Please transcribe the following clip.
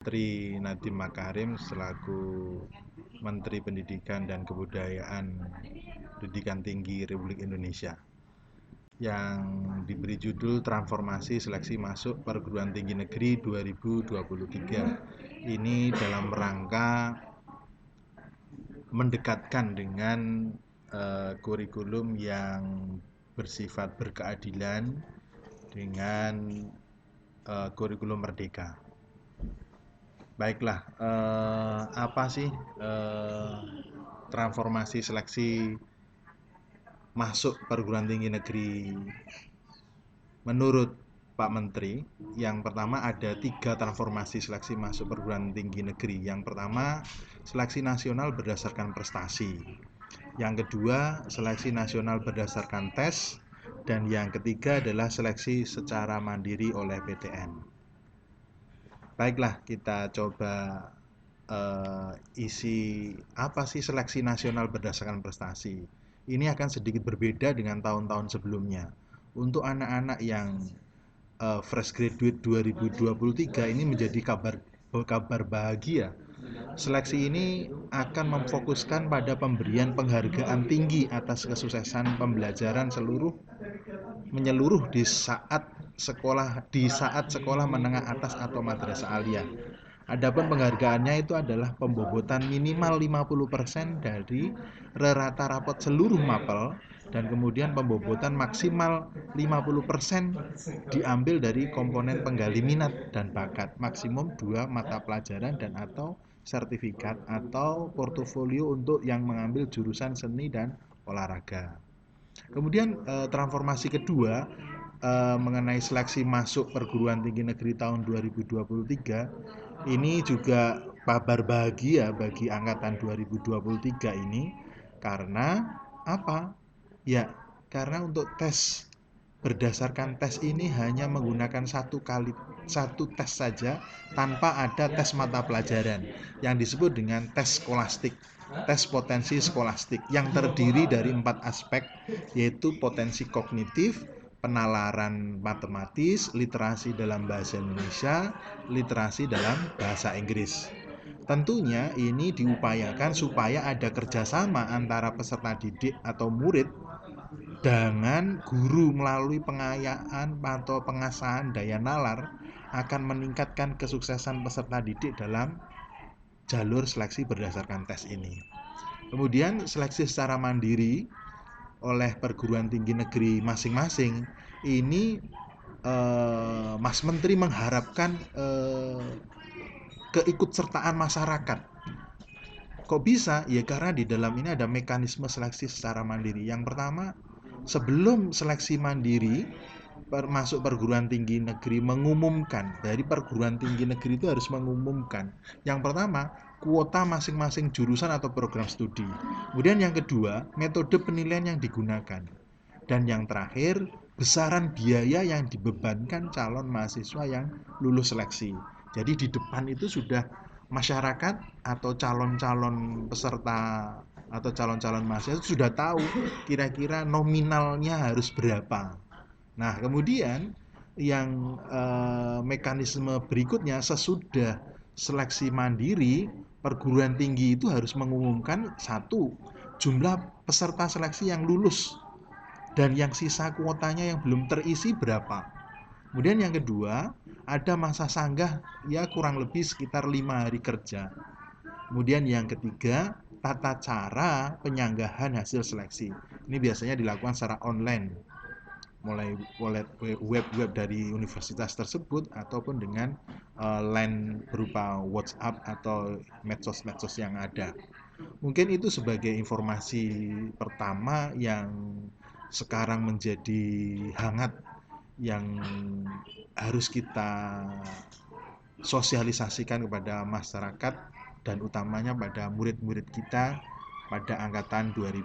Menteri Nadiem Makarim selaku Menteri Pendidikan dan Kebudayaan Pendidikan Tinggi Republik Indonesia yang diberi judul Transformasi Seleksi Masuk Perguruan Tinggi Negeri 2023. Ini dalam rangka mendekatkan dengan kurikulum yang bersifat berkeadilan dengan kurikulum merdeka. Baiklah, apa sih transformasi seleksi masuk perguruan tinggi negeri menurut Pak Menteri? Yang pertama, ada 3 transformasi seleksi masuk perguruan tinggi negeri. Yang pertama, seleksi nasional berdasarkan prestasi. Yang kedua, seleksi nasional berdasarkan tes. Dan yang ketiga adalah seleksi secara mandiri oleh PTN. Baiklah, kita coba isi apa sih seleksi nasional berdasarkan prestasi. Ini akan sedikit berbeda dengan tahun-tahun sebelumnya. Untuk anak-anak yang fresh graduate 2023 ini menjadi kabar bahagia. Seleksi ini akan memfokuskan pada pemberian penghargaan tinggi atas kesuksesan pembelajaran menyeluruh di saat sekolah menengah atas atau madrasah aliyah. Adapun penghargaannya itu adalah pembobotan minimal 50% dari rata rapot seluruh mapel, dan kemudian pembobotan maksimal 50% diambil dari komponen penggali minat dan bakat, maksimum 2 mata pelajaran dan atau sertifikat atau portofolio untuk yang mengambil jurusan seni dan olahraga. Kemudian transformasi kedua mengenai seleksi masuk perguruan tinggi negeri tahun 2023 ini juga kabar bahagia bagi angkatan 2023 ini. Karena apa? Ya, karena untuk tes berdasarkan tes ini hanya menggunakan satu tes saja tanpa ada tes mata pelajaran yang disebut dengan tes skolastik, tes potensi skolastik yang terdiri dari 4 aspek, yaitu potensi kognitif, penalaran matematis, literasi dalam bahasa Indonesia, literasi dalam bahasa Inggris. Tentunya ini diupayakan supaya ada kerjasama antara peserta didik atau murid dengan guru melalui pengayaan atau pengasahan daya nalar akan meningkatkan kesuksesan peserta didik dalam jalur seleksi berdasarkan tes ini. Kemudian seleksi secara mandiri oleh perguruan tinggi negeri masing-masing ini Mas Menteri mengharapkan keikutsertaan masyarakat. Kok bisa? Ya karena di dalam ini ada mekanisme seleksi secara mandiri. Yang pertama, sebelum seleksi mandiri masuk perguruan tinggi negeri mengumumkan, dari perguruan tinggi negeri itu harus mengumumkan yang pertama kuota masing-masing jurusan atau program studi, kemudian yang kedua metode penilaian yang digunakan, dan yang terakhir besaran biaya yang dibebankan calon mahasiswa yang lulus seleksi. Jadi di depan itu sudah masyarakat atau calon-calon peserta atau calon-calon mahasiswa sudah tahu kira-kira nominalnya harus berapa. Nah, kemudian yang mekanisme berikutnya sesudah seleksi mandiri, perguruan tinggi itu harus mengumumkan satu, jumlah peserta seleksi yang lulus dan yang sisa kuotanya yang belum terisi berapa. Kemudian yang kedua, ada masa sanggah ya kurang lebih sekitar 5 hari kerja. Kemudian yang ketiga, tata cara penyanggahan hasil seleksi. Ini biasanya dilakukan secara online, mulai web dari universitas tersebut ataupun dengan line berupa WhatsApp atau medsos-medsos yang ada. Mungkin itu sebagai informasi pertama yang sekarang menjadi hangat, yang harus kita sosialisasikan kepada masyarakat dan utamanya pada murid-murid kita pada angkatan 2000.